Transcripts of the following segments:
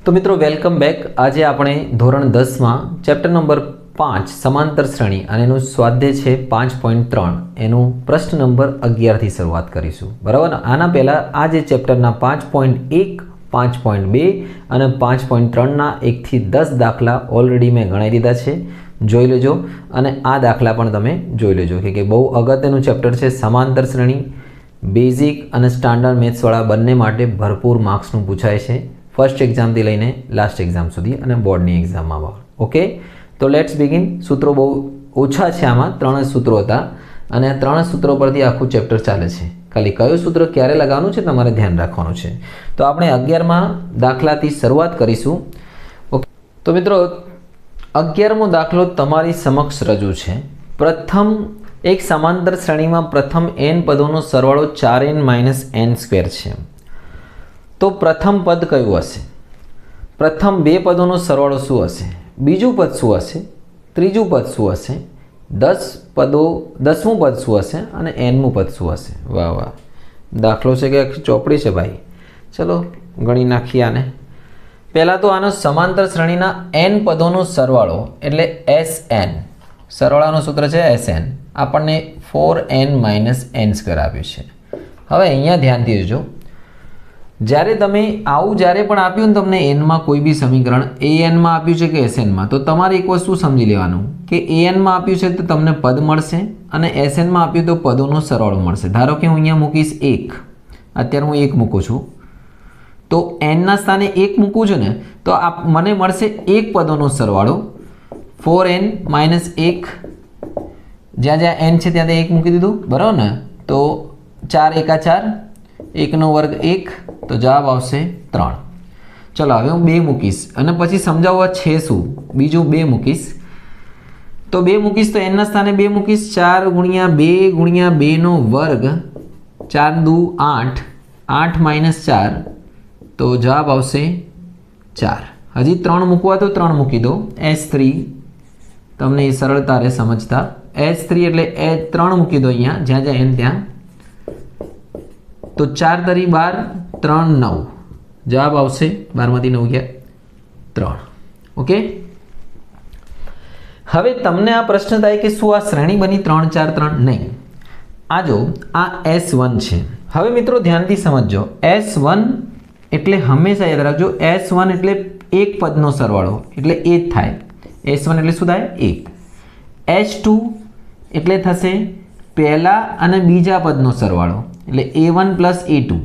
तो मित्रों welcome bake. आज આપણે ધોરણ 10 માં ચેપ્ટર નંબર 5 સમાંતર શ્રેણી અને એનું સ્વાધ્યાય છે 5.3 એનું પ્રશ્ન નંબર 11 થી શરૂઆત કરીશું, બરાબર ને। આના પહેલા આ જે ચેપ્ટરના 5.1 5.2 અને 5.3 ના 1 થી 10 દાખલા ઓલરેડી મેં ગણાવી દીધા છે, જોઈ લેજો। અને આ દાખલા પણ તમે જોઈ લેજો કે બહુ અગત્યનું ચેપ્ટર છે। સમાંતર શ્રેણી બેઝિક અને સ્ટાન્ડર્ડ મેથ્સ વાળા બંને માટે ભરપૂર માર્ક્સનું પૂછાય છે, फर्स्ट एग्जाम थी लईने लास्ट एग्जाम सुधी अने बोर्डनी एग्जाम में। ओके, तो लेट्स बिगिन। सूत्रों बहु ओछा छे, आमां 3 सूत्रों हता अने आ 3 सूत्रों परथी आखुं चेप्टर चाले छे। खाली कयो सूत्र क्यारे लगाववानुं छे तमारे ध्यान राखवानुं छे। तो आपणे 11मा दाखलाथी शरूआत करीशुं। ओके, तो मित्रों 11मो दाखलो तमारी समक्ष रजू छे। प्रथम एक समांतर श्रेणी में प्रथम n पदों सरवाळो 4n - n² छे। तो प्रथम पद क्यु हशे? प्रथम बे पदों सरवाळो शुं हशे? बीजू पद शुं हशे? त्रीजू पद शुं हशे? 10मું पद शुं हशे अने nमुं पद शुं हशे? वाह वाह, दाखलो छे कि चोपड़ी छे भाई। चलो गणी नाखीए आने। पहला तो आनो समांतर श्रेणीना n पदों सरवाळो एटले Sn, सरवाळानुं सूत्र छे Sn। आपणने 4n - n² आप्युं छे। हवे अहींया ध्यानथी जोजो, જ્યારે તમે આવું જ્યારે પણ આપ્યું ને તમને n માં કોઈ બી સમીકરણ an માં આપ્યું છે કે sn માં, તો તમારે એક વસ્તુ સમજી લેવાનું કે an માં આપ્યું છે તો તમને પદ મળશે અને sn માં આપ્યું તો પદોનો સરવાળો મળશે। ધારો કે હું અહીંયા મૂકીશ 1, અત્યારે હું 1 મૂકું છું, તો n ના સ્થાને 1 મૂકું છું ને તો મને મળશે એક પદોનો સરવાળો 4n - 1, જ્યાં જ્યાં n છે ત્યાં 1 મૂકી દીધું, બરાબર ને। તો 4 × 4, 1 નો વર્ગ 1, तो जवाब आवशे 3। चलो हवे हूँ 2 मूकीश अने पछी समजाववा छे शुं, बीजू 2 मूकीश। तो 2 मूकीश तो n ना स्थाने 2 मूकीश, 4 × 2 × 2 નો વર્ગ, 4 × 2 = 8, 8 - 4, तो जवाब आवशे 4। हजी 3 मूकवा तो 3 मूकी दो, S3 तमने सरलता रे समझता। S3 एटले 3 मूकी दो अहींया, ज्यां ज्यां n त्यां। तो 4 × 12, 3 × 9, जवाब आवशे 12 मांथी 9 गया 3। ओके, हवे तमने आ प्रश्न थाय कि शुं आ श्रेणी बनी 3 4 3? नहीं, आ जो आ S1 छे। हवे मित्रों ध्यानथी समझजो, S1 एटले हमेशा याद राखजो, S1 एटले एक पदनो सरवाळो एटले 1 थाय। S1 एटले शुं थाय? 1। S2 एटले थशे पहला अने बीजा पदनो सरवाळो एटले A1 + A2।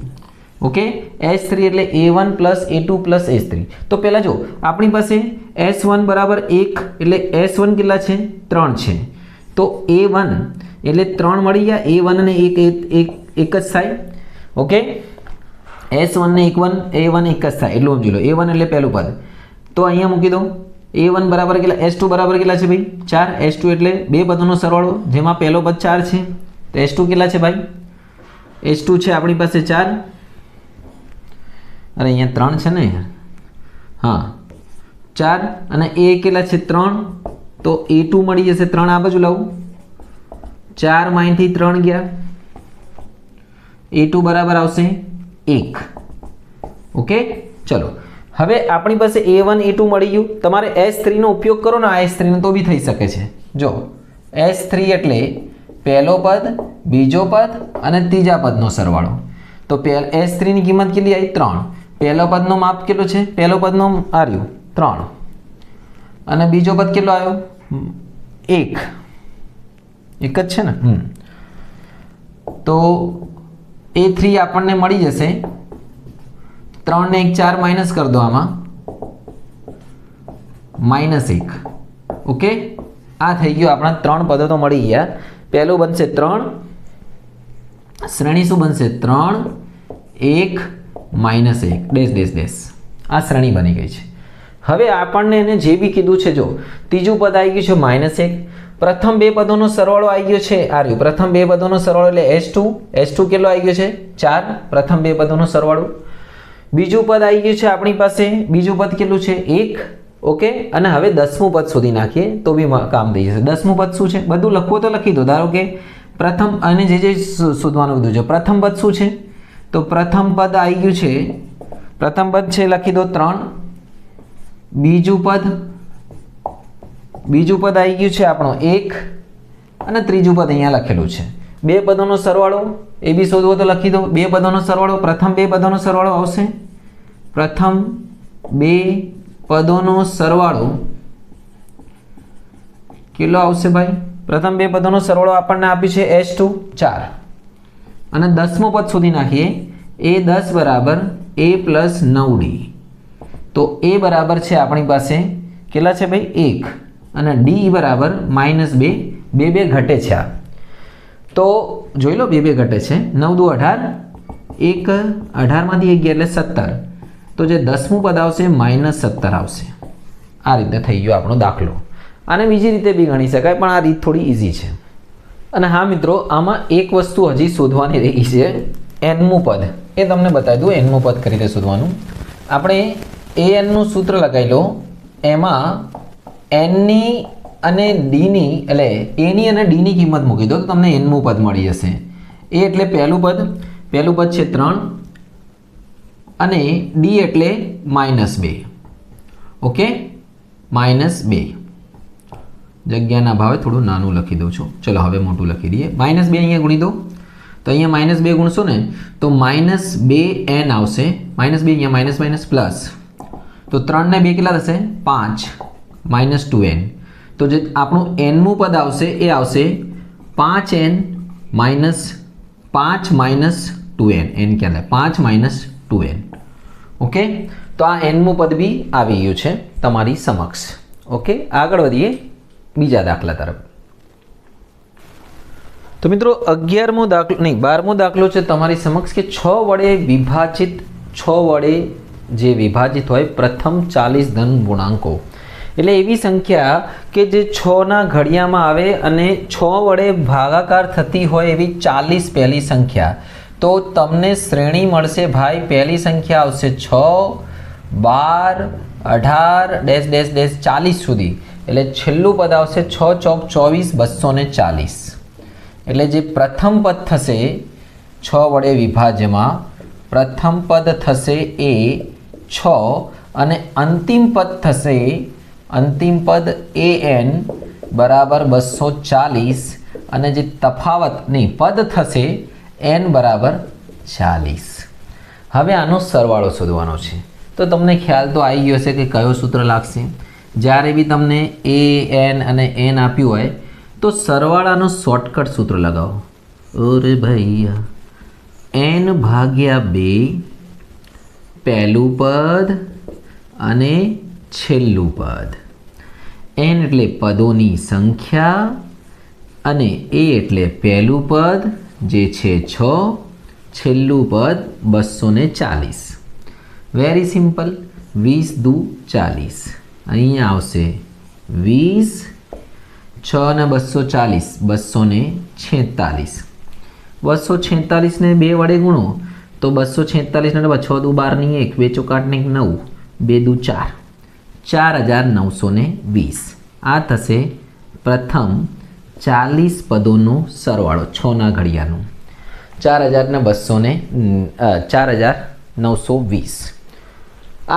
ओके, S3 एटले A1 + A2 + S3। तो पहला जो अपनी पास S1 = 1 एटले S1 કેટલા છે? 3 છે। तो A1 એટલે 3 મળી ગયા, A1 અને 1 એક જ થાય। ઓકે, S1 ને A1 એક જ થાય એટલું સમજી લો। A1 એટલે પહેલું પદ, તો અહીંયા મૂકી દો। A1 બરાબર કેટલા? S2 બરાબર કેટલા છે ભાઈ? 4। S2 એટલે બે પદોનો સરવાળો, જેમાં પહેલો પદ 4 છે, તો S2 કેટલા છે ભાઈ? S2 છે આપણી પાસે 4, अरे अँ 3 है ने यार, हाँ 4 અને ए કેટલા છે? 3, तो A2 મળી જશે 3। આ બાજુ લાવું, 4 માંથી 3 ગયા, A2 બરાબર આવશે 1। ओके, चलो હવે આપણી પાસે A1 A2 મળી ગયું। તમારે S3 નો ઉપયોગ કરો ને, આ S3 નો તો બી થઈ શકે છે। જો S3 એટલે પહેલો પદ, બીજો પદ અને ત્રીજા પદનો સરવાળો। તો S3 ની કિંમત કેટલી આવી? 3। પહેલો પદનો માપ કેટલો છે? પહેલો પદનો આવ્યો 3 અને બીજો પદ કેટલો આવ્યો? 1। એક જ છે ને? તો A3 આપણને મળી જશે 3 ને 1 4 માઇનસ કરી દો, આમાં -1। ઓકે, આ થઈ ગયું આપણા 3 પદો તો મળી ગયા। પહેલું બનશે 3, શ્રેણી શું બનશે? 3 1 -1 ડેશ ડેશ ડેશ, આ શ્રેણી બની ગઈ છે। હવે આપણને એને જે બી કીધું છે, જો ત્રીજું પદ આવી ગયું છે -1, પ્રથમ બે પદોનો સરવાળો આવી ગયો છે, આ રહ્યું પ્રથમ બે પદોનો સરવાળો એટલે S2 કેટલો આવી ગયો છે? 4, પ્રથમ બે પદોનો સરવાળો। બીજું પદ આવી ગયું છે આપણી પાસે, બીજું પદ કેટલું છે? 1। ओके, અને હવે 10મું પદ શોધી નાખીએ તો બી કામ થઈ જશે। 10મું પદ શું છે? બધું લખવું તો લખી દો। ધારો કે પ્રથમ અને જે શોધવાનું કીધું છે, પ્રથમ પદ શું છે? તો પ્રથમ પદ આવી ગયું છે, પ્રથમ પદ છે લખી દો 3, બીજું પદ આવી ગયું છે આપણો 1 અને ત્રીજું પદ અહીંયા લખેલું છે. બે પદોનો સરવાળો એ બી શોધવો તો લખી દો. બે પદોનો સરવાળો, પ્રથમ બે પદોનો સરવાળો આવશે. પ્રથમ બે પદોનો સરવાળો કેટલો આવશે ભાઈ? પ્રથમ બે પદોનો સરવાળો આપણને આપ્યું છે h2 4 અને 10મું પદ શોધી નાખીએ. a10 બરાબર a પ્લસ 9d. તો a બરાબર છે આપણી પાસે કેટલા છે ભાઈ? 1 અને d બરાબર -2. 2 ઘટે છે આ. તો જોઈ લો 2 ઘટે છે. 9 દુ 18, 1 18માંથી 1 ગયા એટલે 17. તો જે 10મું પદ આવશે -17 આવશે. આ રીતે થઈ ગયો આપણો દાખલો. આને બીજી રીતે બી ગણી શકાય, પણ આ રીત થોડી ઇઝી છે. અને હા મિત્રો, આમાં એક વસ્તુ હજી શોધવાની રહી છે, nમું પદ. એ તમને બતાવી દઉં. nમું પદ કઈ રીતે શોધવાનું. આપણે an નું સૂત્ર લગાવી લો. એમાં nની અને dની એટલે aની અને dની કિંમત મૂકી દો તો તમને nમું પદ મળી જશે. a એટલે પહેલું પદ છે 3 અને d એટલે -2. ઓકે, -2. જગ્યાના ભાવે થોડું નાનું લખી દઉં છું. ચલો હવે મોટું લખી દઈએ. -2 અહીંયા ગુણી દો તો અહીંયા -2 ગુણશો ને તો -2n આવશે. -2 અહીંયા માઇનસ પ્લસ, તો 3 ને 2 કેટલા થશે? 5 -2n. તો જે આપણું nમું પદ આવશે એ આવશે 5n - 5 - 2n. n ક્યાં? 5 - 2n. ઓકે, તો આ nમું પદ બી આવી ગયું છે તમારી સમક્ષ. ઓકે, આગળ વધીએ બીજા દાખલા તરફ. તો મિત્રો 12મો દાખલો છે તમારી સમક્ષ કે 6 વડે જે વિભાજિત હોય પ્રથમ 40 ધન પૂર્ણાંકો. એટલે એવી સંખ્યા કે જે 6ના ઘડિયામાં આવે અને 6 વડે ભાગાકાર થતી હોય એવી 40 પહેલી સંખ્યા. તો તમને શ્રેણી મળશે ભાઈ. પહેલી સંખ્યા આવશે 6, 12, 18 - 40 સુધી. એટલે છેલ્લું પદ આવશે 6 ચોક 24 240. એટલે જે પ્રથમ પદ થશે 6 વડે વિભાજ્યમાં પ્રથમ પદ થશે એ 6 અને અંતિમ પદ થશે an બરાબર 240 અને જે પદ થશે n બરાબર 40. હવે આનો સરવાળો શોધવાનો છે. તો તમને ખ્યાલ તો આવી ગયો હશે કે કયો સૂત્ર લાગશે. જ્યારે બી તમને an અને n આપ્યું હોય તો સરવાળાનો શોર્ટકટ સૂત્ર લગાવો. અરે ભૈયા, n ભાગ્યા 2 પહેલું પદ અને છેલ્લું પદ. n એટલે પદોની સંખ્યા અને a એટલે પહેલું પદ જે છે 6, છેલ્લું પદ 240. Very simple. 20 દુ 40. અહીંયા આવશે 20, 6 ને 240 246. 246 ને 2 વડે ગુણો તો 246 ને 6 દુ 12 ની 1, 2 ચોક 8 ને 9, 2 દુ 4, 4920. આ થશે પ્રથમ 40 પદોનો સરવાળો 6ના ઘડિયાનો. 4920.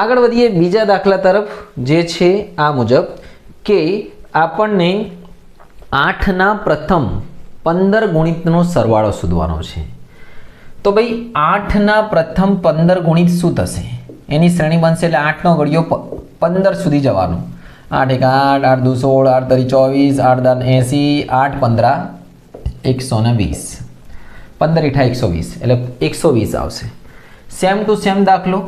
આગળ વધીએ બીજા દાખલા તરફ, જે છે આ મુજબ કે આપણને 8ના પ્રથમ 15 ગુણિતનો સરવાળો શોધવાનો છે. તો ભાઈ 8ના પ્રથમ 15 ગુણિત શું થશે? એની શ્રેણી બનશે એટલે 8નો ઘડિયો 15 સુધી જવાનું. 8 1 8, 8 2 16, 8 3 24, 8 10 80, 8 15 120. 15 × 120 એટલે 120 આવશે. સેમ ટુ સેમ દાખલો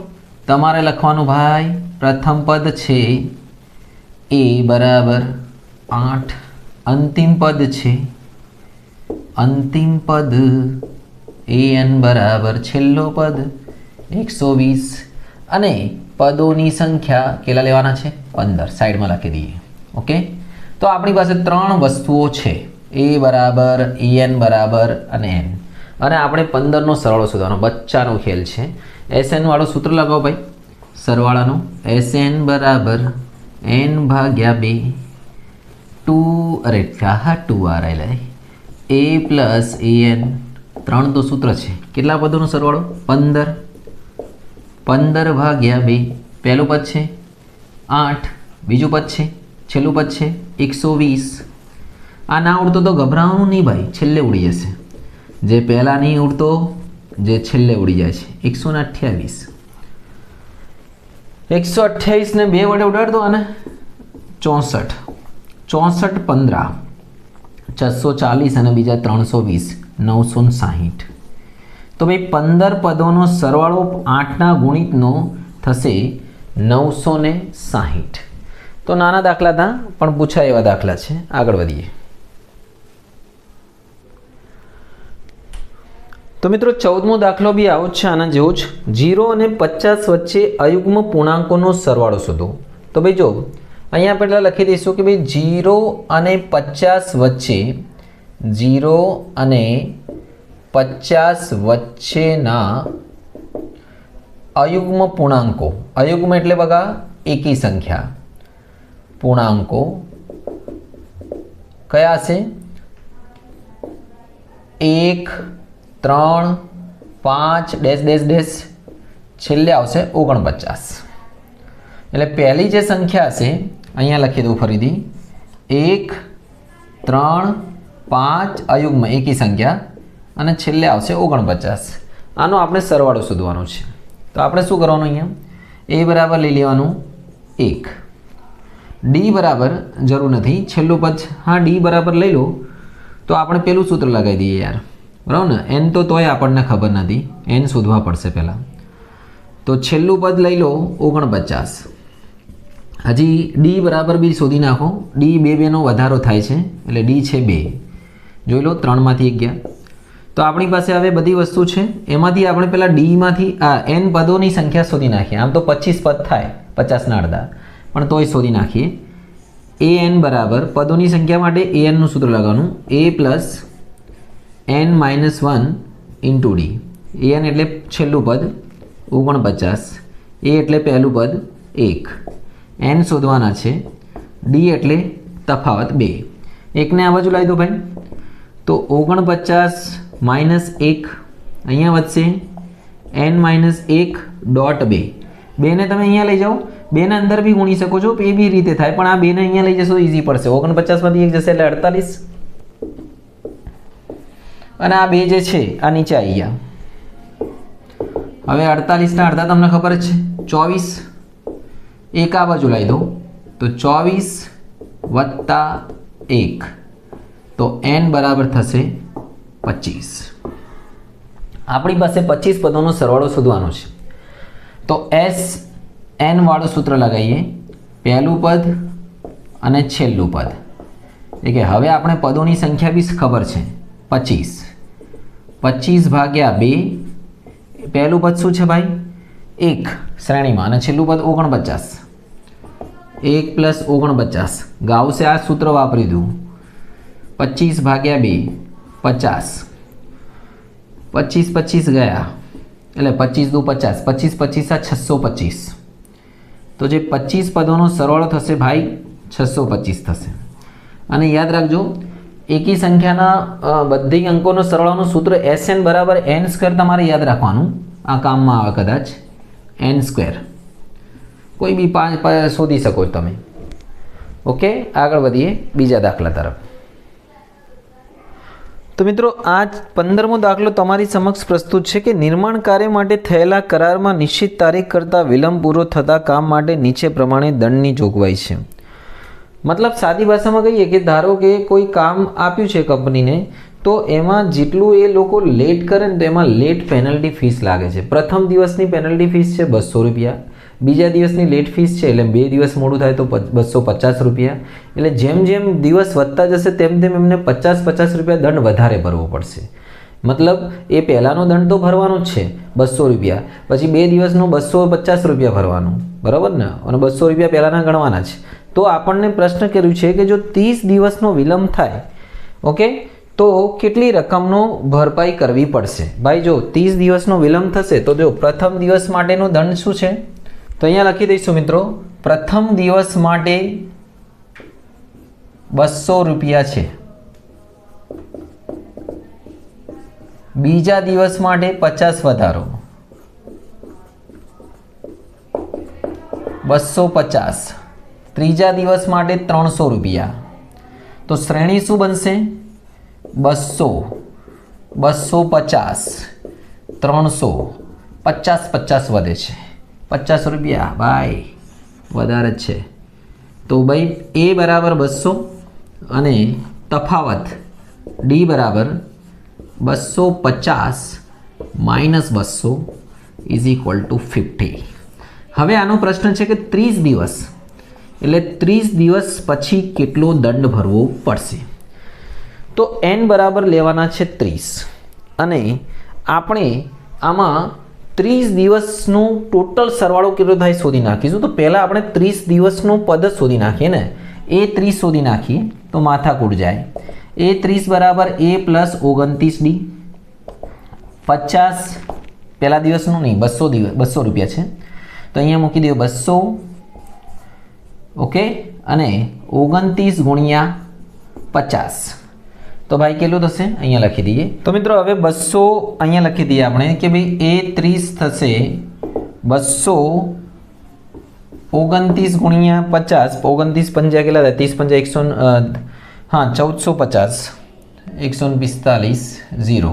તમારે લખવાનું ભાઈ. પ્રથમ પદ છે a બરાબર 8, અંતિમ પદ છે an બરાબર છેલ્લો પદ 120 અને પદોની સંખ્યા કેટલા લેવાના છે? 15. સાઈડમાં લખી દઈએ. ઓકે, તો આપણી પાસે 3 વસ્તુઓ છે. a બરાબર, an બરાબર અને n. અને આપણે 15નો સરવાળો શોધવાનો બચ્ચાનો ખેલ છે. SN વાળો સૂત્ર લગાવો ભાઈ સરવાળાનો. SN બરાબર n ભાગ્યા 2 a પ્લસ an. 3 તો સૂત્ર છે. કેટલા પદોનો સરવાળો? 15. 15 ભાગ્યા 2 પહેલું પદ છે 8 બીજું પદ છે, છેલ્લું પદ છે 120. આ ના ઉડતો તો ગભરાવાનું નહીં ભાઈ, છેલ્લે ઉડી જશે. જે પહેલાં નહીં ઉડતો, જે છેલ્લે ઉડી જાય છે. 128. 128 ને 2 વડે ઉડાડ દો અને 64. 64 15 640 અને બીજા 320 960. તો ભાઈ 15 પદોનો સરવાળો 8ના ગુણિતનો થશે 960. તો નાના દાખલા હતા પણ પૂછાય એવા દાખલા છે. આગળ વધીએ. તો મિત્રો 14મો દાખલો બી આવો જ છે, આના જેવો જ. 0 અને 50 વચ્ચે અયુગ્મ પૂર્ણાંકોનો સરવાળો શોધો. તો ભાઈ જો અહીંયા પહેલાં લખી દઈશું કે ભાઈ 0 અને 50 વચ્ચે 0 અને 50 વચ્ચેના અયુગ્મ પૂર્ણાંકો. અયુગ્મ એટલે બઘા એકી સંખ્યા. પૂર્ણાંકો કયા છે? 1 3 5 ડેશ ડેશ ડેશ છેલ્લે આવશે 49. એટલે પહેલી જે સંખ્યા હશે અહીંયા લખી દઉં ફરીથી, 1 3 5 અયુગ્મ એકી સંખ્યા અને છેલ્લે આવશે 49. આનો આપણે સરવાળો શોધવાનો છે. તો આપણે શું કરવાનું? અહીંયા a બરાબર લઈ લેવાનું 1, d બરાબર જરૂર નથી, છેલ્લું પદ હા d બરાબર લઈ લો તો આપણે પેલું સૂત્ર લગાવી દઈએ યાર, બરાબર ને? n તો તોય આપણને ખબર નથી, n શોધવા પડશે પહેલાં. તો છેલ્લું પદ લઈ લો 49. હજી d બરાબર બી શોધી નાખો. d 2 નો વધારો થાય છે એટલે d છે 2. જોઈ લો 3માંથી 1 ગયા. તો આપણી પાસે હવે બધી વસ્તુ છે, એમાંથી આપણે પહેલાં ડીમાંથી આ n પદોની સંખ્યા શોધી નાખીએ. આમ તો 25 પદ થાય 50ના અડધા, પણ તોય શોધી નાખીએ. an બરાબર પદોની સંખ્યા માટે an નું સૂત્ર લગાવવાનું, a plus n minus 1 into D. an એટલે છેલ્લું પદ 49, a એટલે પહેલું પદ 1, n શોધવાના છે, d એટલે તફાવત 2. એકને આ બાજુ લાવી દો ભાઈ. તો 49 માઇનસ 1 અહીંયા વધશે n માઇનસ 1 ડોટ 2. 2ને તમે અહીંયા લઈ જાઓ, 2ને અંદર બી ગુણી શકો છો, એ બી રીતે થાય, પણ આ 2ને અહીંયા લઈ જશો ઇઝી પડશે. 49માંથી 1 જશે એટલે 48 અને આ 2 જે છે આ નીચે આવી ગયા. હવે 48ના અડધા તમને ખબર જ છે 24. એક આ બાજુ લાવી દો તો 24 વત્તા 1 તો n બરાબર થશે 25. આપણી પાસે 25 પદોનો સરવાળો શોધવાનો છે. તો s n વાળું સૂત્ર લગાવીએ, પહેલું પદ અને છેલ્લું પદ. એટલે કે હવે આપણે પદોની સંખ્યા બી ખબર છે 25. 25 ભાગ્યા 2. પહેલું પદ શું છે ભાઈ? 1 શ્રેણીમાં અને છેલ્લું પદ 49. 1 પ્લસ 49 ગાઉસે આ સૂત્ર વાપરી દઉં. 25 ભાગ્યા 2 50. 25 25 ગયા એટલે 25 દુ 50, 25 25 આ 625. તો જે 25 પદોનો સરવાળો થશે ભાઈ 625 થશે. અને યાદ રાખજો એકી સંખ્યાના બધી અંકોનો સરવાળોનું સૂત્ર Sn બરાબર n² તમારે યાદ રાખવાનું, આ કામમાં આવે કદાચ. n². કોઈ બી 5 શોધી શકો તમે. ઓકે, આગળ વધીએ બીજા દાખલા તરફ. તો મિત્રો આ 15મો દાખલો તમારી સમક્ષ પ્રસ્તુત છે કે નિર્માણ કાર્ય માટે થયેલા કરારમાં નિશ્ચિત તારીખ કરતાં વિલંબ પૂરો થતા કામ માટે નીચે પ્રમાણે દંડની જોગવાઈ છે. મતલબ સાદી ભાષામાં કહીએ કે ધારો કે કોઈ કામ આપ્યું છે કંપનીને, તો એમાં જેટલું એ લોકો લેટ કરે ને તો એમાં લેટ પેનલ્ટી ફીસ લાગે છે. પ્રથમ દિવસની પેનલ્ટી ફીસ છે 200 રૂપિયા, બીજા દિવસની લેટ ફીસ છે એટલે 2 દિવસ મોડું થાય તો 250 રૂપિયા. એટલે જેમ જેમ દિવસ વધતા જશે તેમ તેમ એમને 50 રૂપિયા દંડ વધારે ભરવો પડશે. મતલબ એ પહેલાંનો દંડ તો ભરવાનો જ છે 200 રૂપિયા, પછી 2 દિવસનો 250 રૂપિયા ભરવાનું, બરાબર ને? અને 200 રૂપિયા પહેલાંના ગણવાના છે. તો આપણને પ્રશ્ન કર્યું છે કે જો 30 દિવસનો વિલંબ થાય, ઓકે, તો કેટલી રકમનો ભરપાઈ કરવી પડશે? ભાઈ જો 30 દિવસનો વિલંબ થશે તો જો પ્રથમ દિવસ માટેનો દંડ શું છે? તો અહીંયા લખી દઈશું મિત્રો, પ્રથમ દિવસ માટે 200 રૂપિયા છે, બીજા દિવસ માટે 50 વધારો, 250 ત્રીજા દિવસ માટે 300 રૂપિયા તો શ્રેણી શું બનશે 200 250 300 50 વધે છે 50 રૂપિયા ભાઈ વધારે જ છે તો ભાઈ એ બરાબર 200 અને તફાવત ડી બરાબર 250 માઇનસ 200 ઇઝ ઇક્વલ ટુ 50. હવે આનો પ્રશ્ન છે કે 30 દિવસ એટલે 30 દિવસ પછી કેટલો દંડ ભરવો પડશે તો n બરાબર લેવાના છે 30 અને આપણે આમાં 30 દિવસનું ટોટલ સરવાળો કેટલો થાય શોધી નાખીશું તો પહેલાં આપણે 30 દિવસનું પદ શોધી નાખીએ ને એ 30 શોધી નાખીએ તો માથાકૂટ જાય એ 30 બરાબર a પ્લસ 29d 50 પહેલા દિવસનું નહીં 200 રૂપિયા છે તો અહીંયા મૂકી દો 200 ઓકે અને 29 ગુણ્યા 50 તો ભાઈ કેટલું થશે અહીંયા લખી દઈએ તો મિત્રો હવે 200 અહીંયા લખી દઈએ આપણે કે ભાઈ એ 30 થશે 229 ગુણ્યા 50 29 પંજા કેટલા થાય 30 પંજા 100 હા 1450 145 0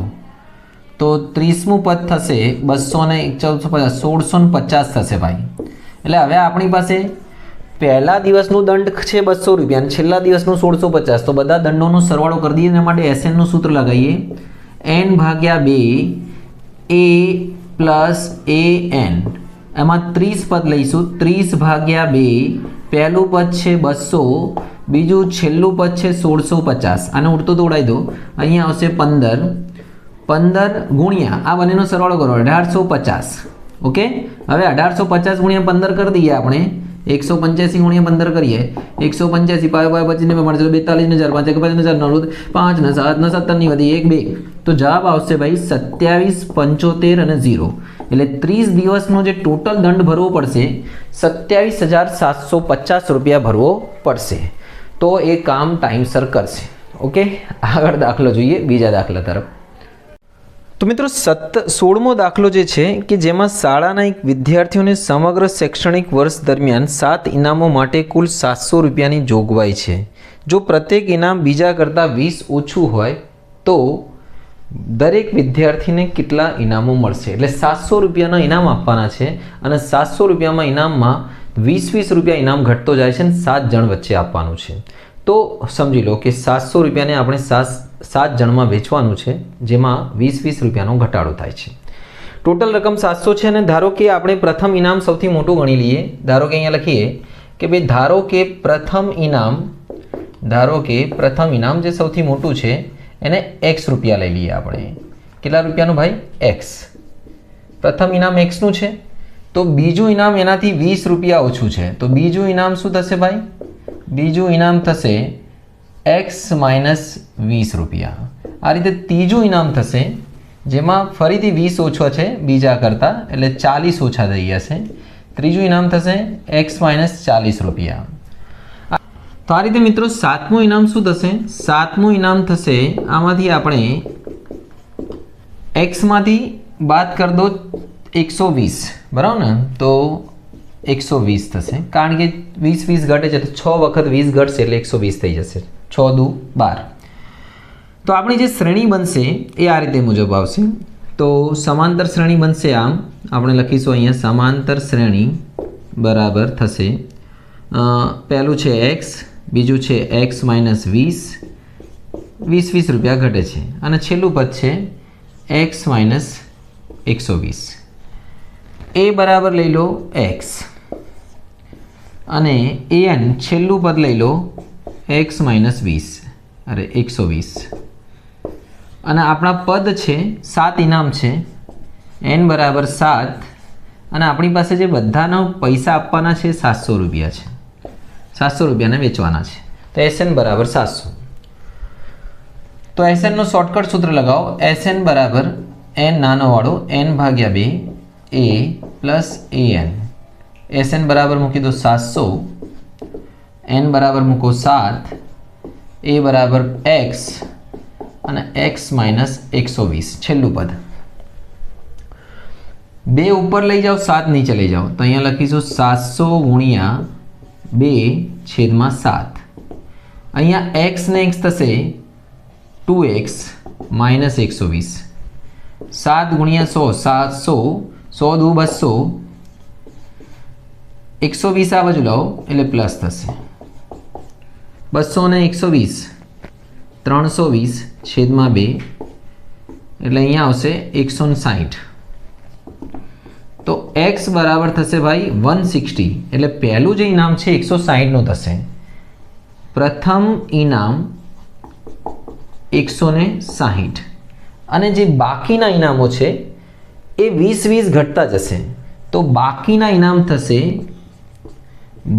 તો 30મું પદ થશે 200 ને 1450 1650 થશે ભાઈ એટલે હવે આપણી પાસે પહેલા દિવસનું દંડ છે 200 રૂપિયા અને છેલ્લા દિવસનું 1650 તો બધા દંડોનો સરવાળો કરી દઈએ એના માટે SN નું સૂત્ર લગાવીએ n ભાગ્યા 2 a પ્લસ an એમાં 30 પદ લઈશું 30 ભાગ્યા 2 પહેલું પદ છે 200 બીજું છેલ્લું પદ છે 1650 આને ઉડતો તો ઉડાવી દો અહીંયા આવશે 15 ગુણ્યા આ બંનેનો સરવાળો કરો 1850 ઓકે હવે 1850 ગુણ્યા 15 કરી દઈએ આપણે 185 ગુણ્યા 15 કરીએ 185 5 25 મળશે 42000 5 ને 7 ને 17 ની વધી 1 2 તો જવાબ આવશે ભાઈ 27 75 અને 0 એટલે 30 દિવસનો જે ટોટલ દંડ ભરવો પડશે 27750 રૂપિયા ભરવો પડશે તો એ કામ ટાઈમસર કરશે ઓકે આગળ દાખલો જોઈએ બીજા દાખલા તરફ તો મિત્રો 16મો દાખલો જે છે કે જેમાં શાળાના એક વિદ્યાર્થીઓને સમગ્ર શૈક્ષણિક વર્ષ દરમિયાન 7 ઇનામો માટે કુલ 700 રૂપિયાની જોગવાઈ છે જો પ્રત્યેક ઇનામ બીજા કરતાં 20 ઓછું હોય તો દરેક વિદ્યાર્થીને કેટલા ઇનામો મળશે એટલે 700 રૂપિયાના ઇનામ આપવાના છે અને 700 રૂપિયામાં ઇનામમાં 20 રૂપિયા ઇનામ ઘટતો જાય છે અને 7 જણ વચ્ચે આપવાનું છે તો સમજી લો કે 700 રૂપિયાને આપણે 7 જણમાં વેચવાનું છે જેમાં 20 રૂપિયાનો ઘટાડો થાય છે ટોટલ રકમ 700 છે અને ધારો કે આપણે પ્રથમ ઇનામ સૌથી મોટું ગણી લઈએ ધારો કે અહીંયા લખીએ કે ભાઈ ધારો કે પ્રથમ ઇનામ જે સૌથી મોટું છે એને x રૂપિયા લઈ લઈએ આપણે કેટલા રૂપિયાનું ભાઈ x પ્રથમ ઇનામ x નું છે તો બીજું ઇનામ એનાથી 20 રૂપિયા ઓછું છે તો બીજું ઇનામ શું થશે ભાઈ બીજું ઇનામ થશે x માઇનસ 20 રૂપિયા આ રીતે ત્રીજું ઇનામ થશે જેમાં ફરીથી 20 ઓછો છે બીજા કરતાં એટલે 40 ઓછા થઈ જશે ત્રીજું ઇનામ થશે x માઇનસ 40 રૂપિયા તો આ રીતે મિત્રો સાતમું ઇનામ શું થશે સાતમું ઇનામ થશે આમાંથી આપણે x માંથી બાદ કરી દો 120 બરાબર ને તો 120 થશે કારણ કે 20 ઘટે છે તો 6 વખત 20 ઘટશે એટલે 120 થઈ જશે 6 દુ 12 તો આપણી જે શ્રેણી બનશે એ આ રીતે મુજબ આવશે તો સમાંતર શ્રેણી બનશે આમ આપણે લખીશું અહીંયા સમાંતર શ્રેણી બરાબર થશે પહેલું છે x બીજું છે x માઇનસ 20 રૂપિયા ઘટે છે અને છેલ્લું પદ છે x માઇનસ 120 એ બરાબર લઈ લો x અને an છેલ્લું પદ લઈ લો x માઇનસ 120 અને આપણા પદ છે 7 ઇનામ છે n બરાબર 7 અને આપણી પાસે જે બધાનો પૈસા આપવાના છે 700 રૂપિયા છે 700 રૂપિયાને વેચવાના છે તો SN બરાબર 700 તો SN નો શોર્ટકટ સૂત્ર લગાવો SN બરાબર n નાનો વાળો n ભાગ્યા 2 a પ્લસ an SN બરાબર મૂકી દો 700 n બરાબર મૂકો 7 a બરાબર x અને x માઇનસ 120 છેલ્લું પદ 2 ઉપર લઈ જાઓ, 7 નીચે લઈ જાઓ, તો અહીંયા લખીશું 700 ગુણ્યા 2/7. અહીંયા x ને x થશે 2x માઇનસ 120. 7 ગુણ્યા 100, 700, 100 દુ 200, 120 આ બાજુ લાવો એટલે પ્લસ થશે. 200 ને 120 320/2 એટલે અહીંયા આવશે 160. તો x બરાબર થશે ભાઈ 160. એટલે પહેલું જે ઇનામ છે 160નું થશે. પ્રથમ ઇનામ 160 અને જે બાકીના ઇનામો છે એ 20 ઘટતા જશે. તો બાકીના ઇનામ થશે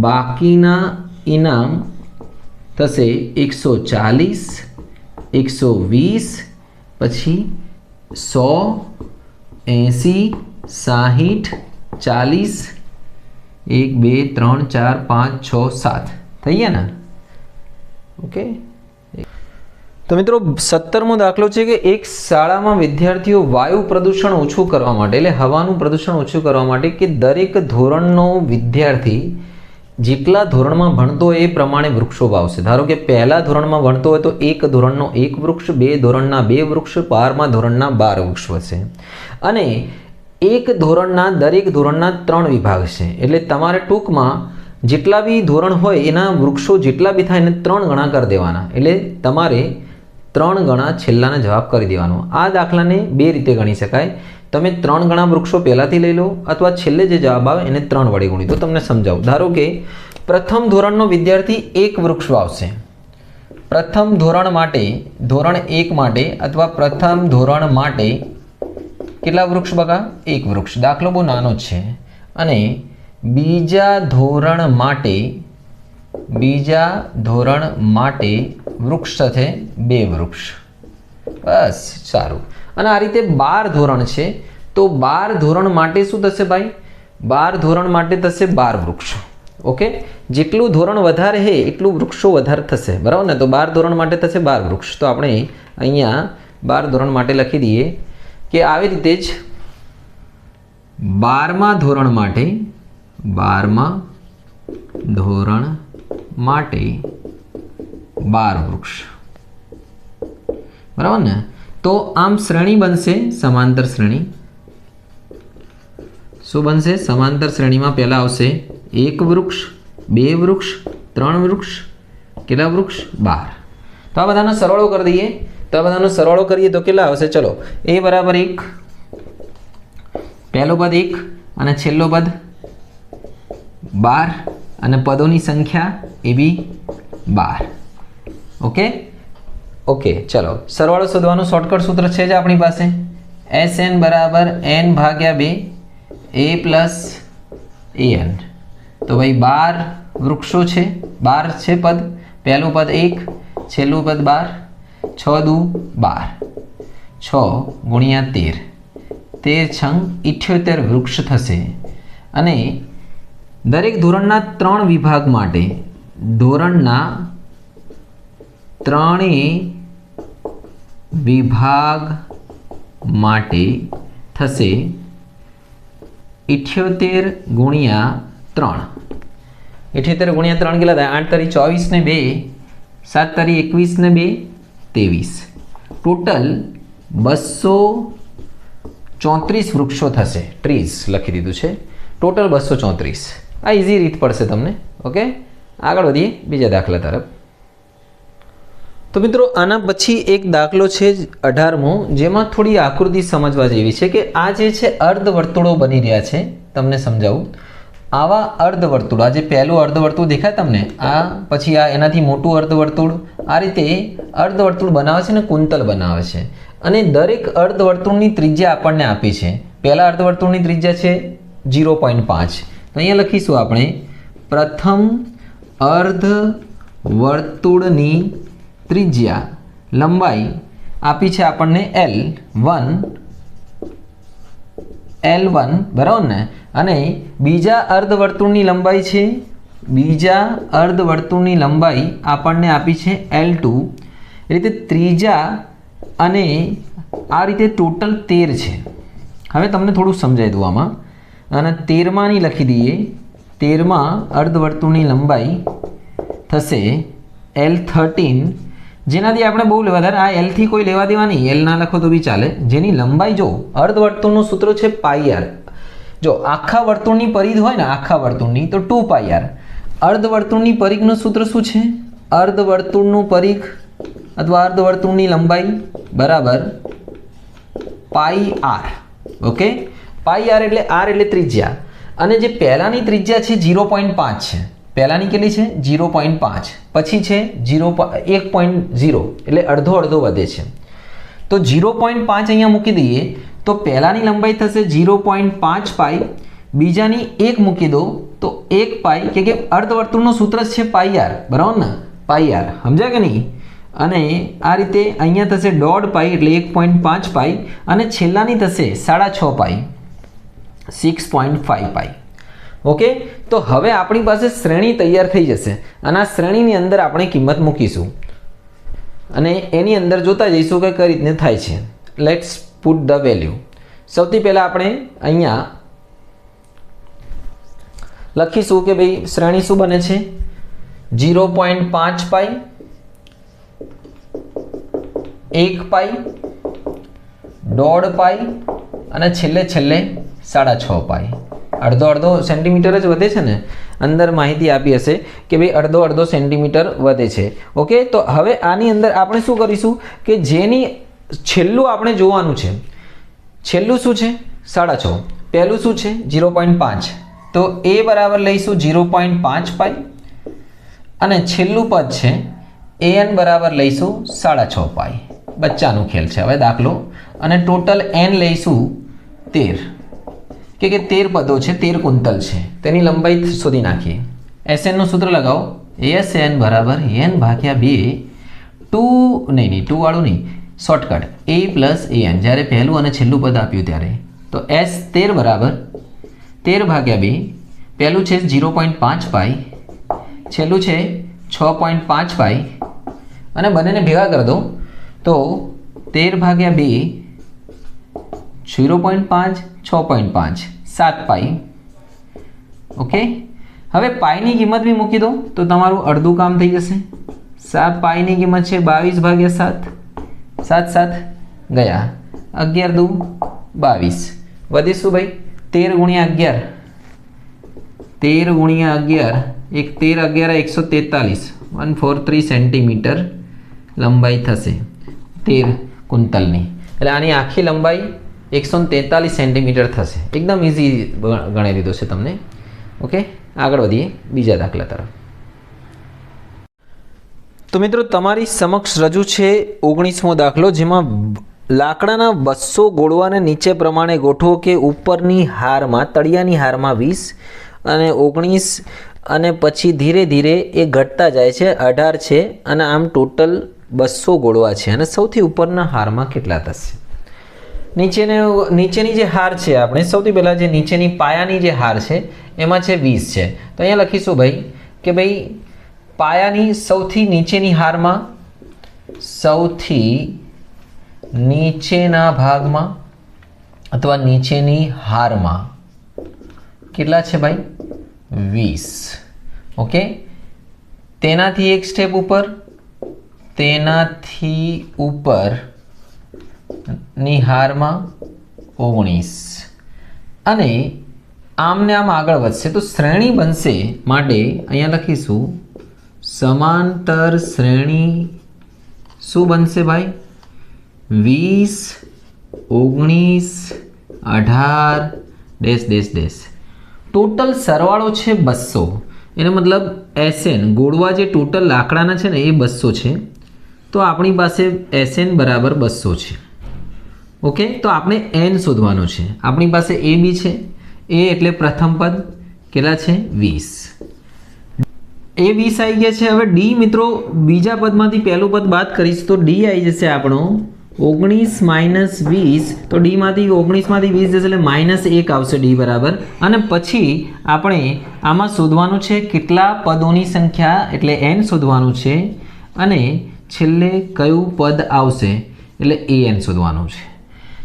140, 120, પછી 100, 80, 60, 40, 1 2 3 4 5 6 7 થઈ ગયા ને? ઓકે. તો મિત્રો 17મો દાખલો છે કે એક શાળામાં વિદ્યાર્થીઓ વાયુ પ્રદૂષણ ઓછું કરવા માટે, એટલે હવાનું પ્રદૂષણ ઓછું કરવા માટે કે દરેક ધોરણનો વિદ્યાર્થી જેટલા ધોરણમાં ભણતો હોય એ પ્રમાણે વૃક્ષો વાવશે. ધારો કે પહેલા ધોરણમાં ભણતો હોય તો એક ધોરણનો 1 વૃક્ષ, 2 ધોરણના 2 વૃક્ષ, 12મા ધોરણના 12 વૃક્ષ હશે. અને એક ધોરણના દરેક ધોરણના 3 વિભાગ છે. એટલે તમારે ટૂંકમાં જેટલા બી ધોરણ હોય એના વૃક્ષો જેટલા બી થાય એને 3 ગણા કરી દેવાના. એટલે તમારે 3 ગણા છેલ્લાને જવાબ કરી દેવાનો. આ દાખલાને 2 રીતે ગણી શકાય. તમે 3 ગણા વૃક્ષો પહેલાંથી લઈ લો અથવા છેલ્લે જે જવાબ આવે એને 3 વડે ગુણી દો. તમને સમજાવું. ધારો કે પ્રથમ ધોરણનો વિદ્યાર્થી 1 વૃક્ષ વાવશે. પ્રથમ ધોરણ માટે, ધોરણ 1 માટે અથવા પ્રથમ ધોરણ માટે કેટલા વૃક્ષ બગા? 1 વૃક્ષ. દાખલો બહુ નાનો જ છે. અને બીજા ધોરણ માટે વૃક્ષ સાથે 2 વૃક્ષ. બસ, સારું. અને આ રીતે 12 ધોરણ છે તો 12 ધોરણ માટે શું થશે ભાઈ? 12 ધોરણ માટે થશે 12 વૃક્ષો. ઓકે. જેટલું ધોરણ વધારે છે એટલું વૃક્ષો વધારે થશે, બરાબર ને? તો 12 ધોરણ માટે થશે 12 વૃક્ષ. તો આપણે અહીંયા 12 ધોરણ માટે લખી દઈએ કે આવી રીતે જ 12મા ધોરણ માટે 12 વૃક્ષ, બરાબર ને? તો આમ શ્રેણી બનશે, સમાંતર શ્રેણી. શું બનશે? સમાંતર શ્રેણીમાં પહેલા આવશે 1 વૃક્ષ, 2 વૃક્ષ, 3 વૃક્ષ, કેટલા વૃક્ષ? 12. તો આ બધાનો સરવાળો કરી દઈએ. તો આ બધાનો સરવાળો કરીએ તો કેટલા આવશે? ચલો, a બરાબર 1, પહેલો પદ 1 અને છેલ્લો પદ 12 અને પદોની સંખ્યા એ બી 12. ઓકે. ઓકે, ચલો સરવાળો શોધવાનું શોર્ટકટ સૂત્ર છે જ આપણી પાસે. SN બરાબર n ભાગ્યા 2 a પ્લસ an. તો ભાઈ 12 વૃક્ષો છે, 12 છે પદ, પહેલું પદ 1, છેલ્લું પદ 12, 6 દુ 12, 6 ગુણ્યા 13, 13 છંગ 78 વૃક્ષ થશે. અને દરેક ધોરણના 3 વિભાગ માટે, ધોરણના 3 વિભાગ માટે થશે 78 ગુણ્યા 3. 78 ગુણ્યા 3 કેટલા થાય? 8 તારી 24 ને 2, 7 તારી 21 ને 2, 23. ટોટલ 234 વૃક્ષો થશે. ટ્રીઝ લખી દીધું છે. ટોટલ 234. આ ઇઝી રીત પડશે તમને. ઓકે, આગળ વધીએ બીજા દાખલા તરફ. તો મિત્રો આના પછી એક દાખલો છે 18મો, જેમાં થોડી આકૃતિ સમજવા જેવી છે કે આ જે છે અર્ધવર્તુળો બની રહ્યા છે. તમને સમજાવું. આવા અર્ધવર્તુળ, આ જે પહેલું અર્ધવર્તુળ દેખાય તમને, આ પછી આ એનાથી મોટું અર્ધવર્તુળ, આ રીતે અર્ધવર્તુળ બનાવે છે ને કુંતલ બનાવે છે. અને દરેક અર્ધવર્તુળની ત્રિજ્યા આપણને આપી છે. પહેલા અર્ધવર્તુળની ત્રિજ્યા છે 0.5. તો અહીંયા લખીશું આપણે પ્રથમ અર્ધવર્તુળની ત્રિજ્યા, લંબાઈ આપી છે આપણને L1, બરાબર ને? અને બીજા અર્ધવર્તુળની લંબાઈ છે, બીજા અર્ધવર્તુળની લંબાઈ આપણને આપી છે L2. એ રીતે ત્રીજા અને આ રીતે ટોટલ 13 છે. હવે તમને થોડું સમજાવી દઉં આમાં, અને 13માની લખી દઈએ. 13માં અર્ધવર્તુળની લંબાઈ થશે L13, જેનાથી આપણે બહુ લેવા દેવા, આ L થી કોઈ લેવા દેવા નહીં, L ના લખો તો બી ચાલે. જેની લંબાઈ જો અર્ધવર્તુળનું સૂત્ર છે πr. જો આખા વર્તુળની પરિઘ હોય ને, આખા વર્તુળની, તો 2πr. અર્ધવર્તુળની પરિઘનું સૂત્ર શું છે? અર્ધવર્તુળનું પરિઘ અથવા અર્ધવર્તુળની લંબાઈ બરાબર πr. ઓકે, πr એટલે r એટલે ત્રિજ્યા, અને જે પહેલાની ત્રિજ્યા છે 0.5 છે. પહેલાની કેટલી છે? 0.5. પછી છે 1.0, એટલે અડધો અડધો વધે છે. તો 0.5 અહીંયા મૂકી દઈએ તો પહેલાની લંબાઈ થશે 0.5 પાઈ, બીજાની 1 મૂકી દો તો 1 પાઈ, કે અર્ધવર્તુળનું સૂત્ર છે πr, બરાબર ને? πr સમજ્યા કે નહીં? અને આ રીતે અહીંયા થશે 1.5 પાઈ એટલે 1.5 પાઈ, અને છેલ્લાની થશે 6.5 પાઈ, 6.5 પાઈ. ઓકે, તો હવે આપણી પાસે શ્રેણી તૈયાર થઈ જશે, અને આ શ્રેણીની અંદર આપણે કિંમત મૂકીશું અને એની અંદર જોતા જઈશું કે કઈ રીતને થાય છે. Let's put the value. સૌથી પહેલાં આપણે અહીંયા લખીશું કે ભાઈ શ્રેણી શું બને છે? 0.5 પાઈ, 1 પાઈ, 1.5 પાઈ, અને છેલ્લે 6.5 પાઈ. અડધો અડધો સેન્ટીમીટર જ વધે છે ને, અંદર માહિતી આપી હશે કે ભાઈ અડધો અડધો સેન્ટીમીટર વધે છે. ઓકે, તો હવે આની અંદર આપણે શું કરીશું કે જેની છેલ્લું આપણે જોવાનું છે. છેલ્લું શું છે? 6.5. પહેલું શું છે? 0.5. તો એ બરાબર લઈશું 0.5 પાઈ, અને છેલ્લું પદ છે an બરાબર લઈશું 6.5 પાઈ. બચ્ચાનું ખેલ છે હવે દાખલો, અને ટોટલ n લઈશું 13, કે 13 પદો છે, 13 કુંતલ છે. તેની લંબાઈ શોધી નાખીએ. SN નું સૂત્ર લગાવો. ASN બરાબર n ભાગ્યા 2, 2 નહીં 2 વાળું નહીં, શોર્ટકટ a પ્લસ an. જ્યારે પહેલું અને છેલ્લું પદ આપ્યું ત્યારે તો S13 બરાબર 13 ભાગ્યા 2, પહેલું છે 0.5 પાઈ, છેલ્લું છે 6.5 પાઈ, અને બંનેને ભેગા કરી દો તો 13 ભાગ્યા 2, 0.5, 6.5, 7 પાઈ. ઓકે, હવે પાઈની કિંમત બી મૂકી દો તો તમારું અડધું કામ થઈ જશે. 7 પાઈની કિંમત છે 22 ભાગ્યા 7, 7 7 ગયા, 11 દુ 22. વધીશું ભાઈ 13 ગુણ્યા 11, 13 ગુણ્યા 11, 13 11 143, 143 સેન્ટીમીટર લંબાઈ થશે 13 કુંતલની. એટલે આની આખી લંબાઈ 143 સેન્ટીમીટર થશે. એકદમ ઇઝી ગણી લીધો છે તમને. ઓકે, આગળ વધીએ બીજા દાખલા તરફ. તો મિત્રો તમારી સમક્ષ રજૂ છે 19મો દાખલો, જેમાં લાકડાના 200 ગોળવાને નીચે પ્રમાણે ગોઠવો કે ઉપરની હારમાં, તળિયાની હારમાં 20 અને 19, અને પછી ધીરે ધીરે એ ઘટતા જાય છે, 18 છે, અને આમ ટોટલ 200 ગોળવા છે, અને સૌથી ઉપરના હારમાં કેટલા થશે? નીચેની જે હાર છે, આપણે સૌથી પહેલાં જે નીચેની પાયાની જે હાર છે એમાં છે 20 છે. તો અહીંયા લખીશું ભાઈ કે ભાઈ પાયાની સૌથી નીચેની હારમાં, સૌથી નીચેના ભાગમાં અથવા નીચેની હારમાં કેટલા છે ભાઈ? 20. ઓકે, તેનાથી એક સ્ટેપ ઉપર, તેનાથી ઉપર ની હારમાં 19, અને આમને આમ આગળ વધશે તો શ્રેણી બનશે. માટે અહીંયા લખીશું સમાંતર શ્રેણી શું બનશે ભાઈ? 20, 19, 18 ડેશ ડેશ ડેશ. ટોટલ સરવાળો છે 200. એનો મતલબ SN ગોળવા જે ટોટલ લાકડાના છે ને એ 200 છે. તો આપણી પાસે SN બરાબર 200 છે. ઓકે, તો આપણે n શોધવાનો છે. આપણી પાસે a b છે. a એટલે પ્રથમ પદ કેટલા છે? 20. a 20 આવી ગયા છે. હવે d મિત્રો બીજા પદમાંથી પહેલું પદ બાદ કરીશ તો d આવી જશે આપણો 19 માઇનસ 20. તો d માંથી 19 માંથી 20 જશે એટલે -1 આવશે d બરાબર. અને પછી આપણે આમાં શોધવાનું છે કેટલા પદોની સંખ્યા, એટલે n શોધવાનું છે, અને છેલ્લે કયું પદ આવશે એટલે an શોધવાનું છે.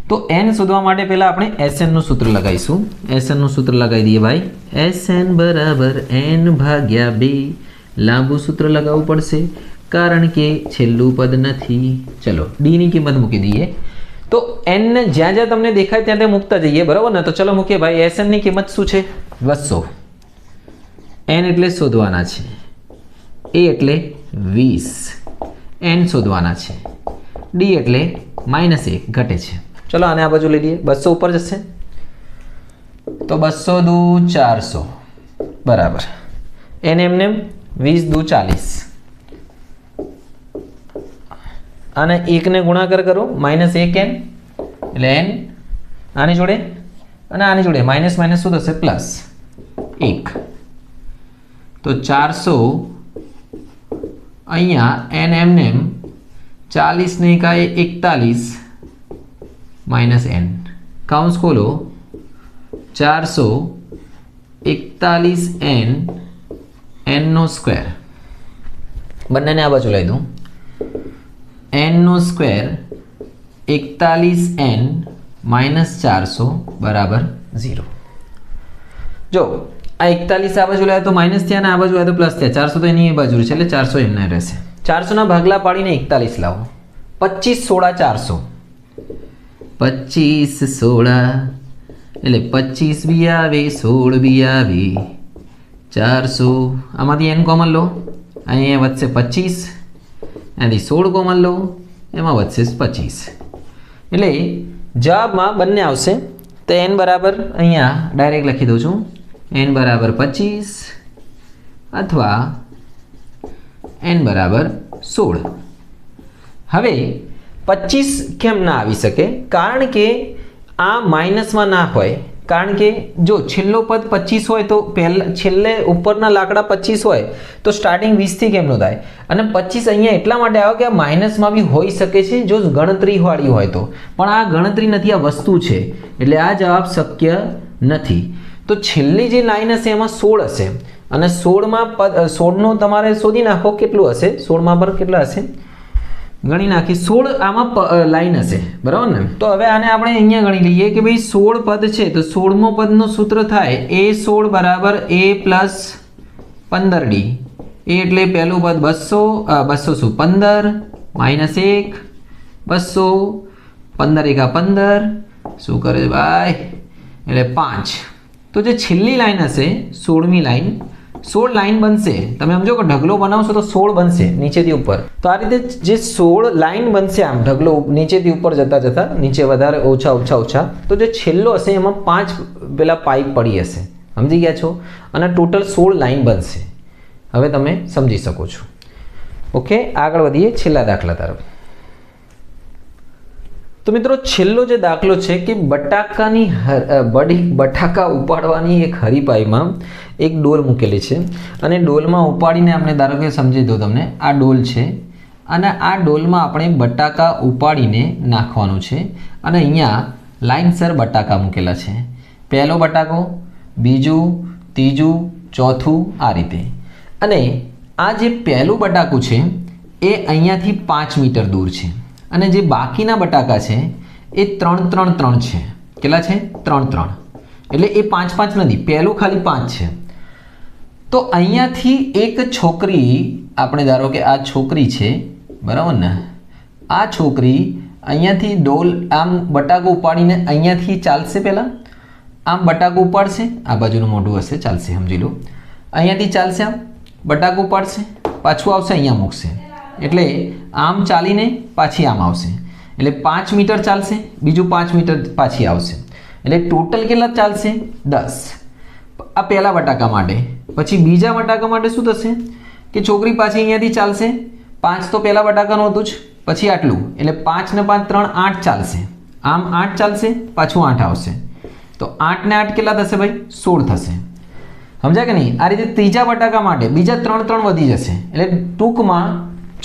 તો n શોધવા માટે પહેલાં આપણે SN નું સૂત્ર લગાવીશું. SN નું સૂત્ર લગાવી દઈએ ભાઈ. SN બરાબર n ભાગ્યા 2. લાંબુ સૂત્ર લગાવવું પડશે કારણ કે છેલ્લું પદ નથી. ચલો ડીની કિંમત મૂકી દઈએ. તો n ને જ્યાં જ્યાં તમને દેખાય ત્યાં ત્યાં મૂકતા જઈએ, બરાબર ને? તો ચલો મૂકીએ ભાઈ. SN ની કિંમત શું છે? 200. n એટલે શોધવાના છે, a એટલે 20, n શોધવાના છે, d એટલે -1 ઘટે છે. ચલો આને આ બાજુ લઈ લઈએ. 200 ઉપર જશે તો 200 દુ 400 બરાબર n એમને 20 દુ 40 અને 1 ને ગુણાકાર કરો -1n એટલે n આની જોડે અને આની જોડે માઇનસ માઇનસ શું થશે? +1. તો 400 અહીંયા n એમને 40 ને 41 -n કાઉન્સ ખોલો. 441n n નો સ્ક્વેર, બંનેને આ બાજુ લઈ દઉં. n નો સ્ક્વેર 41n -400 બરાબર 0. જો આ 41 આ બાજુ લાવ્યા તો માઇનસ થયા ને આ બાજુ આવ્યા તો પ્લસ થયા. 400 તો એની એ બાજુ છે એટલે 400 એમને રહેશે. 400 ના ભાગલા પાડીને 41 લાવો. 25 16 400, 25 16 એટલે 25 બી આવે 16 બી આવે 400. આમાંથી n કોમન લો, અહીંયા વધશે 25, અહીંથી 16 કોમન લો, એમાં વધશે 25. એટલે જવાબમાં બંને આવશે. તો n બરાબર અહીંયા ડાયરેક્ટ લખી દઉં છું, n બરાબર 25 અથવા n બરાબર 16. હવે 25 કેમ ના આવી શકે? કારણ કે આ માઇનસમાં ના હોય. કારણ કે જો છેલ્લો પદ 25 હોય તો પહેલા છેલ્લે ઉપરના લાકડા 25 હોય તો સ્ટાર્ટિંગ 20 થી કેમનું થાય? અને 25 અહીંયા એટલા માટે આવે કે આ માઇનસમાં બી હોઈ શકે છે જો ગણતરી વાળી હોય તો. પણ આ ગણતરી નથી, આ વસ્તુ છે, એટલે આ જવાબ શક્ય નથી. તો છેલ્લી જે લાઈન હશે એમાં 16 હશે અને 16માં 16 નો તમારે શોધી નાખો કેટલું હશે. 16માં પર કેટલા હશે ગણી નાખી. 16 આમાં લાઈન હશે, બરાબર ને? તો હવે આને આપણે અહીંયા ગણી લઈએ કે ભાઈ 16 પદ છે તો 16મો પદનું સૂત્ર થાય a16 બરાબર a પ્લસ 15d. એ એટલે પહેલું પદ 200 શું 15 -1 200 15 એકા 15 શું કરે ભાઈ એટલે 5. તો જે છેલ્લી લાઈન હશે 16મી લાઈન 16 લાઈન બનશે. તમે સમજો કે ઢગલો બનાવશો તો 16 બનશે નીચેથી ઉપર. તો આ રીતે જે 16 લાઈન બનશે આમ ઢગલો નીચેથી ઉપર જતા જતા નીચે વધારે ઓછા ઓછા ઓછા, તો જે છેલ્લો હશે એમાં 5 પેલા પાઇપ પડી હશે. સમજી ગયા છો? અને ટોટલ 16 લાઈન બનશે. હવે તમે સમજી શકો છો. ઓકે, આગળ વધીએ છેલ્લા દાખલા તરફ. તો મિત્રો છેલ્લો જે દાખલો છે કે બટાકા ઉપાડવાની એક હરીફાઈમાં એક ડોલ મૂકેલી છે અને ડોલમાં ઉપાડીને આપણે ધારો કે સમજી દો તમને આ ડોલ છે અને આ ડોલમાં આપણે બટાકા ઉપાડીને નાખવાનું છે અને અહીંયા લાઇનસર બટાકા મૂકેલા છે. પહેલો બટાકો, બીજું, ત્રીજું, ચોથું, આ રીતે. અને આ જે પહેલું બટાકું છે એ અહીંયાથી 5 મીટર દૂર છે અને જે બાકીના બટાકા છે એ 3 3 3 છે. કેટલા છે? 3 3. એટલે એ 5 5 નથી, પહેલું ખાલી 5 છે. તો અહીંયાથી એક છોકરી, આપણે ધારો કે આ છોકરી છે, બરાબર ને? આ છોકરી અહીંયાથી ડોલ આમ બટાકો ઉપાડીને અહીંયાથી ચાલશે. પહેલાં આમ બટાકો ઉપાડશે, આ બાજુનું મોઢું હશે, ચાલશે, સમજી લો. અહીંયાથી ચાલશે, આમ બટાકો ઉપાડશે, પાછું આવશે, અહીંયા મૂકશે. એટલે આમ ચાલીને પાછી આમ આવશે. એટલે 5 મીટર ચાલશે, બીજું 5 મીટર પાછી આવશે. એટલે ટોટલ કેટલા ચાલશે? 10. આ પહેલા બટાકા માટે. પછી બીજા બટાકા માટે શું થશે કે છોકરી પાછી અહીંયાથી ચાલશે. 5 તો પહેલા બટાકાનું હતું જ, પછી આટલું, એટલે 5 ને 5 3 8 ચાલશે. આમ 8 ચાલશે, પાછું 8 આવશે. તો 8 ને 8 કેટલા થશે ભાઈ? 16 થશે. સમજ્યા કે નહીં? આ રીતે ત્રીજા બટાકા માટે બીજા 3 3 વધી જશે. એટલે ટૂંકમાં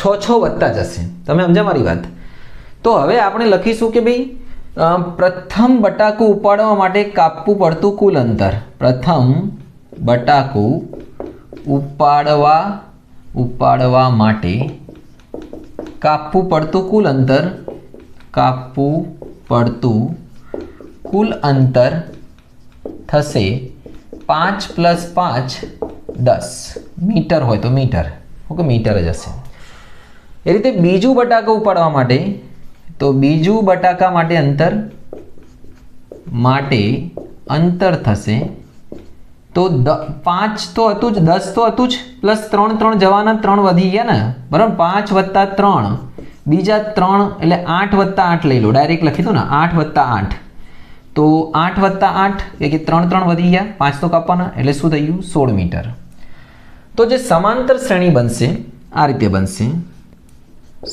6 6 વધતા જશે. તમે સમજ્યા મારી વાત? તો હવે આપણે લખીશું કે ભાઈ પ્રથમ બટાકું ઉપાડવા માટે કાપવું પડતું કુલ અંતર. પ્રથમ બટાકું ઉપાડવા માટે કાપવું પડતું કુલ અંતર. કાપવું પડતું કુલ અંતર થશે 5 + 5 10 મીટર હોય તો મીટર, ઓકે મીટર જ હશે. એ રીતે બીજું બટાકા ઉપાડવા માટે, તો બીજું બટાકા માટે અંતર થશે તો 5 તો હતું જ, 10 તો હતું જ, પ્લસ 3 3 જવાના, 3 વધી ગયા ને, બરાબર. 5 + 3 બીજા 3 એટલે 8 + 8 લઈ લો, ડાયરેક્ટ લખી દો ને, 8 + 8 તો 8 + 8 કે 3 3 વધી ગયા, 5 તો કાપવાના એટલે શું થઈ ગયું 16 મીટર. તો જે સમાંતર શ્રેણી બનશે આ રીતે બનશે.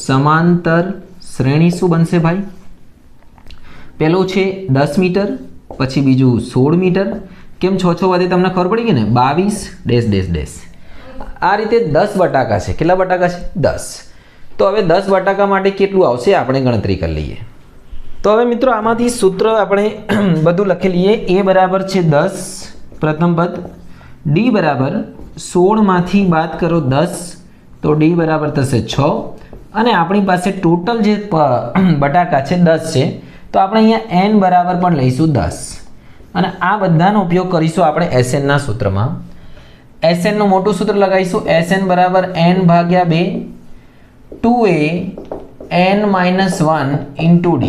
સમાંતર શ્રેણી શું બનશે ભાઈ? પહેલું છે 10 મીટર, પછી બીજું 16 મીટર. કેમ 6 વધે તમને ખબર પડી ગઈ ને, 22 ડેશ ડેશ ડેશ. આ રીતે 10 બટાકા છે. કેટલા બટાકા છે? 10. તો હવે 10 બટાકા માટે કેટલું આવશે આપણે ગણતરી કરી લઈએ. તો હવે મિત્રો આમાંથી સૂત્ર આપણે બધું લખી લઈએ. a બરાબર છે 10 પ્રથમ પદ, d બરાબર 16 માંથી બાદ કરો 10 તો d બરાબર થશે 6, અને આપણી પાસે ટોટલ જે બટાકા છે 10 છે, તો આપણે અહીંયા n બરાબર પણ લઈશું 10, અને આ બધાનો ઉપયોગ કરીશું આપણે SN ના સૂત્રમાં. SN નું મોટું સૂત્ર લગાવીશું. SN બરાબર n/2 2a n - 1 * d.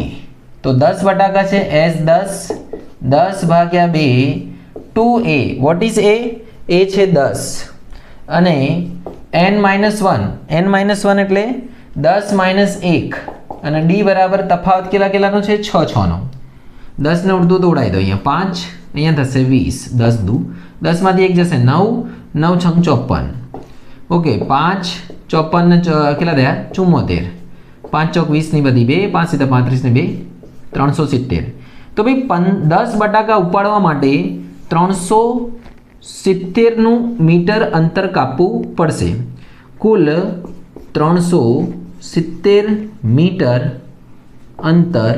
તો 10 બટાકા છે, S10 10/2 2a. What is a? a છે 10, અને n - 1 એટલે 10 - 1, અને d બરાબર તફાવત કેટલાનો છે? 6 6 નો. 10 ને ઉડતું તો ઉડાવી દો, અહીંયા 5, અહીંયા થશે 20, 10 દુ 10 માંથી 1 જશે 9, 9 × 54. ઓકે, 5 54 ને કેટલા થયા? 74. 5 ચોક 20 ની બધી 2, 5 × 35 ને 2 370. તો ભાઈ 10 બટાકા ઉપાડવા માટે 370 નું મીટર અંતર કાપવું પડશે. કુલ 370 મીટર અંતર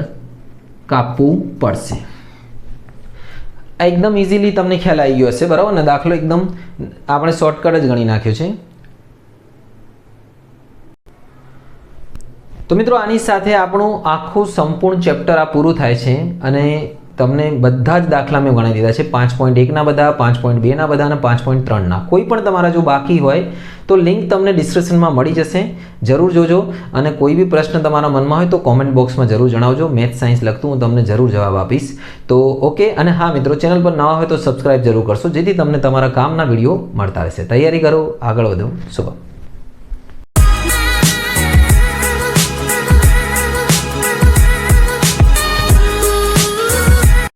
કાપવું પડશે. એકદમ ઇઝીલી તમને ખ્યાલ આવી ગયો હશે, બરાબર ને? દાખલો એકદમ આપણે શોર્ટકટ જ ગણી નાખ્યો છે. તો મિત્રો આની સાથે આપણું આખું સંપૂર્ણ ચેપ્ટર આ પૂરું થાય છે, અને તમને બધા જ દાખલા મેં ગણાવી દીધા છે. 5.1 ના બધા, 5.2 ના બધા, અને 5.3 ના. કોઈ પણ તમારા જો બાકી હોય તો લિંક તમને ડિસ્ક્રિપ્શનમાં મળી જશે, જરૂર જોજો. અને કોઈ બી પ્રશ્ન તમારા મનમાં હોય તો કોમેન્ટ બોક્સમાં જરૂર જણાવજો. મેથ્સ સાયન્સ લગતું હું તમને જરૂર જવાબ આપીશ. તો ઓકે. અને હા મિત્રો, ચેનલ પર નવા હોય તો સબસ્ક્રાઇબ જરૂર કરશો, જેથી તમને તમારા કામના વિડીયો મળતા રહેશે. તૈયારી કરો, આગળ વધો. શુભમ.